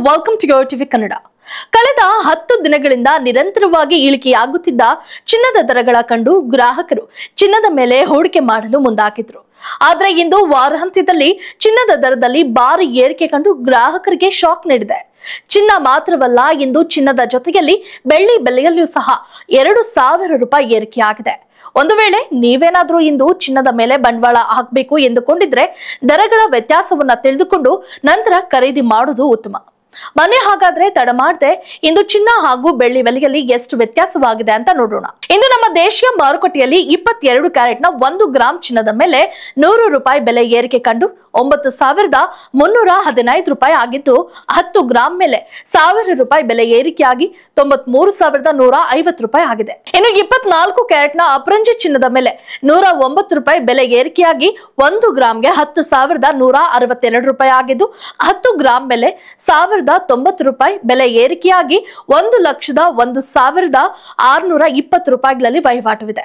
Welcome to your TV Kannada. ಕಳೆದ 10 ದಿನಗಳಿಂದ ನಿರಂತರವಾಗಿ ಇಳಿಕೆಯಾಗುತ್ತಿದ್ದ ಚಿನ್ನದ ದರಗಳ ಕಂಡು ಗ್ರಾಹಕರು ಚಿನ್ನದ ಮೇಲೆ ಹೂಡಿಕೆ ಮಾಡಲು ಮುಂದಾಗಿದ್ರು. ಆದರೆ ಇಂದು ವಾರಾಂತ್ಯದಲ್ಲಿ ಚಿನ್ನದ ದರದಲ್ಲಿ ಭಾರಿ ಏರಿಕೆ ಕಂಡು ಗ್ರಾಹಕರಿಗೆ ಶಾಕ್ ನೀಡಿದೆ. ಚಿನ್ನ ಮಾತ್ರವಲ್ಲ, ಇಂದು ಚಿನ್ನದ ಜೊತೆಯಲ್ಲಿ ಬೆಳ್ಳಿ ಬೆಲೆಯಲ್ಲಿಯೂ ಸಹ 2,000 ರೂಪಾಯಿ ಏರಿಕೆಯಾಗಿದೆ. ಒಂದು ವೇಳೆ ನೀವೇನಾದ್ರೂ ಇಂದು ಚಿನ್ನದ ಮೇಲೆ ಬಂಡವಾಳ ಹಾಕಬೇಕು ಎಂದುಕೊಂಡಿದ್ರೆ ದರಗಳ ವ್ಯತ್ಯಾಸವನ್ನ ತಿಳಿದುಕೊಂಡು ನಂತರ ಖರೀದಿ ಮಾಡುವುದು ಉತ್ತಮ. ಮನೆ ಹಾಗಾದ್ರೆ ತಡ ಮಾಡದೆ ಇಂದು ಚಿನ್ನ ಹಾಗೂ ಬೆಳ್ಳಿ ಬೆಲೆಯಲ್ಲಿ ಎಷ್ಟು ವ್ಯತ್ಯಾಸವಾಗಿದೆ ಅಂತ ನೋಡೋಣ. ಇಂದು ನಮ್ಮ ದೇಶೀಯ ಮಾರುಕಟ್ಟೆಯಲ್ಲಿ 22 ಕ್ಯಾರೆಟ್ನ 1 ಗ್ರಾಂ ಚಿನ್ನದ ಮೇಲೆ 100 ರೂಪಾಯಿ ಬೆಲೆ ಏರಿಕೆ ಕಂಡು 9,315 ರೂಪಾಯಿ ಆಗಿದ್ದು, 10 ಗ್ರಾಂ ಮೇಲೆ 1000 ರೂಪಾಯಿ ಬೆಲೆ ಏರಿಕೆಯಾಗಿ 93,150 ರೂಪಾಯಿ ಆಗಿದೆ. ಇನ್ನು 24 ಕ್ಯಾರೆಟ್ನ ಅಪರಂಜಿ ಚಿನ್ನದ ಮೇಲೆ 109 ರೂಪಾಯಿ ಬೆಲೆ ಏರಿಕೆಯಾಗಿ 1 ಗ್ರಾಂಗೆ 10,162 ರೂಪಾಯಿ ಆಗಿದ್ದು, 10 ಗ್ರಾಂ ಮೇಲೆ 1,090 ರೂಪಾಯಿ ಬೆಲೆ ಏರಿಕೆಯಾಗಿ 1,01,620 ರೂಪಾಯಿಗಳಲ್ಲಿ ವಹಿವಾಟುವಿದೆ.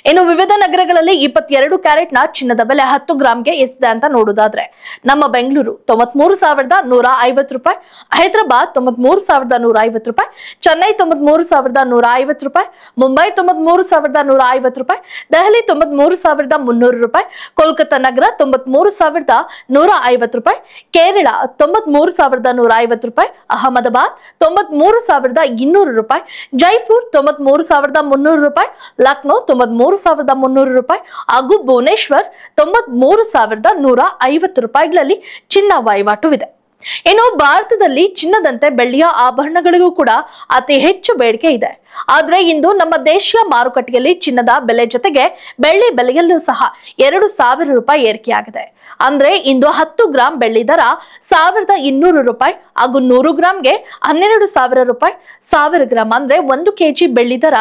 ಇನ್ನು ವಿವಿಧ ನಗರಗಳಲ್ಲಿ 22 ಕ್ಯಾರೆಟ್ನ ಚಿನ್ನದ ಬೆಲೆ 10 ಗ್ರಾಂಗೆ ಎಷ್ಟಿದೆ ಅಂತ ನೋಡುವುದಾದ್ರೆ ನಮ್ಮ ಬೆಂಗಳೂರು 93,150 ರೂಪಾಯಿ, ಹೈದರಾಬಾದ್ 93,150 ರೂಪಾಯಿ, ಚೆನ್ನೈ 93,150 ರೂಪಾಯಿ, ಮುಂಬೈ 93,150 ರೂಪಾಯಿ, ದೆಹಲಿ 93,300 ರೂಪಾಯಿ, ಕೋಲ್ಕತ್ತಾ ನಗರ 93,150 ರೂಪಾಯಿ, ಕೇರಳ 93,150 ರೂಪಾಯಿ, ಅಹಮದಾಬಾದ್ 93,200 ರೂಪಾಯಿ, ಜೈಪುರ್ 93,300 ರೂಪಾಯಿ, ಲಕ್ನೋ 93,300 ರೂಪಾಯಿ ಹಾಗೂ ಭುವನೇಶ್ವರ್ 93,150 ರೂಪಾಯಿಗಳಲ್ಲಿ ಚಿನ್ನ ವಹಿವಾಟುವಿದೆ. ಇನ್ನು ಭಾರತದಲ್ಲಿ ಚಿನ್ನದಂತೆ ಬೆಳ್ಳಿಯ ಆಭರಣಗಳಿಗೂ ಕೂಡ ಅತಿ ಹೆಚ್ಚು ಬೇಡಿಕೆ ಇದೆ. ಆದ್ರೆ ಇಂದು ನಮ್ಮ ದೇಶೀಯ ಮಾರುಕಟ್ಟೆಯಲ್ಲಿ ಚಿನ್ನದ ಬೆಲೆ ಜೊತೆಗೆ ಬೆಳ್ಳಿ ಬೆಲೆಯಲ್ಲೂ ಸಹ 2,000 ರೂಪಾಯಿ ಏರಿಕೆಯಾಗಿದೆ. ಅಂದ್ರೆ ಇಂದು 10 ಗ್ರಾಂ ಬೆಳ್ಳಿ ದರ 1,200 ರೂಪಾಯಿ ಹಾಗೂ 100 ಗ್ರಾಂಗೆ 12,000 ರೂಪಾಯಿ. 1000 ಗ್ರಾಂ ಅಂದ್ರೆ 1 ಕೆಜಿ ಬೆಳ್ಳಿ ದರ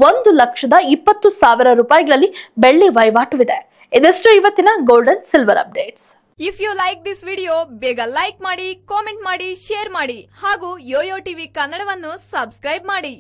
1,20,000 ರೂಪಾಯಿಗಳಲ್ಲಿ ಬೆಳ್ಳಿ ವಹಿವಾಟುವಿದೆ. ಇದಿಷ್ಟು ಇವತ್ತಿನ golden silver updates. If you like this video, ಬೇಗ ಲೈಕ್ ಮಾಡಿ, ಕಾಮೆಂಟ್ ಮಾಡಿ, ಶೇರ್ ಮಾಡಿ ಹಾಗೂ ಯೋಯೋ ಟಿವಿ ಕನ್ನಡವನ್ನು ಸಬ್ಸ್ಕ್ರೈಬ್ ಮಾಡಿ.